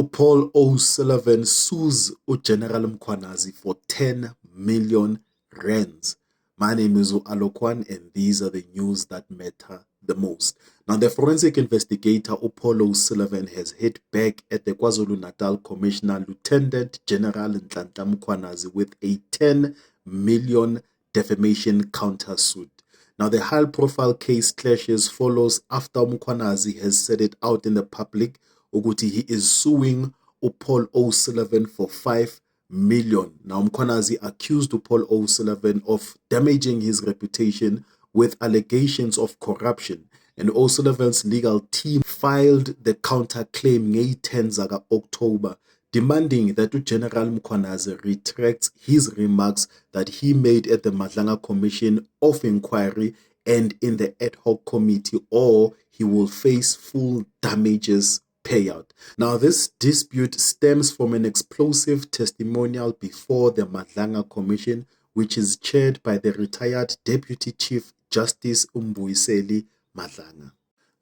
Paul O'Sullivan sues General Mkhwanazi for 10 million rands. My name is Alokwan, and these are the news that matter the most. Now, the forensic investigator Paul O'Sullivan has hit back at the KwaZulu-Natal Commissioner Lieutenant General Nhlanhla Mkhwanazi with a 10 million defamation countersuit. Now, the high-profile case clashes follows after Mkhwanazi has said it out in the public ukuthi he is suing Paul O'Sullivan for 5 million. Now, Mkhwanazi accused Paul O'Sullivan of damaging his reputation with allegations of corruption, and O'Sullivan's legal team filed the counterclaim ngey 10 October, demanding that General Mkhwanazi retracts his remarks that he made at the Madlanga Commission of Inquiry and in the ad hoc committee, or he will face full damages payout. Now, this dispute stems from an explosive testimonial before the Madlanga Commission, which is chaired by the retired Deputy Chief Justice Mbuyiseli Madlanga.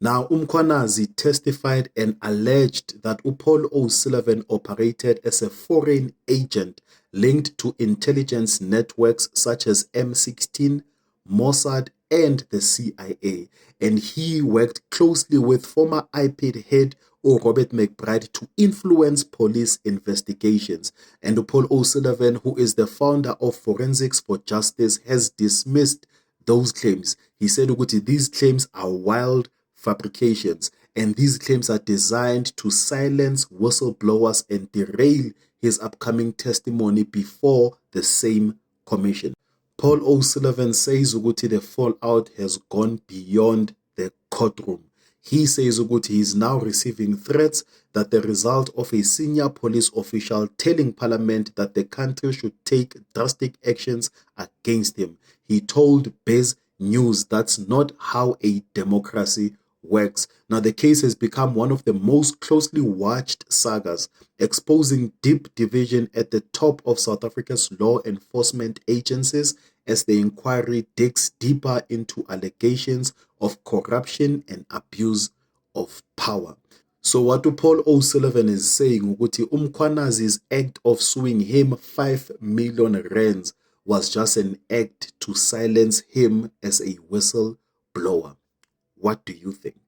Now, Mkhwanazi testified and alleged that Paul O'Sullivan operated as a foreign agent linked to intelligence networks such as M16, Mossad, and the CIA, and he worked closely with former IPID head Robert McBride to influence police investigations. And Paul O'Sullivan, who is the founder of Forensics for Justice, has dismissed those claims. He said these claims are wild fabrications, and these claims are designed to silence whistleblowers and derail his upcoming testimony before the same commission. Paul O'Sullivan says the fallout has gone beyond the courtroom. He says he is now receiving threats that the result of a senior police official telling Parliament that the country should take drastic actions against him. He told Bez News that's not how a democracy works. Now, the case has become one of the most closely watched sagas, exposing deep division at the top of South Africa's law enforcement agencies as the inquiry digs deeper into allegations of corruption and abuse of power. So what Paul O'Sullivan is saying, Mkhwanazi's act of suing him 5 million rands was just an act to silence him as a whistleblower. What do you think?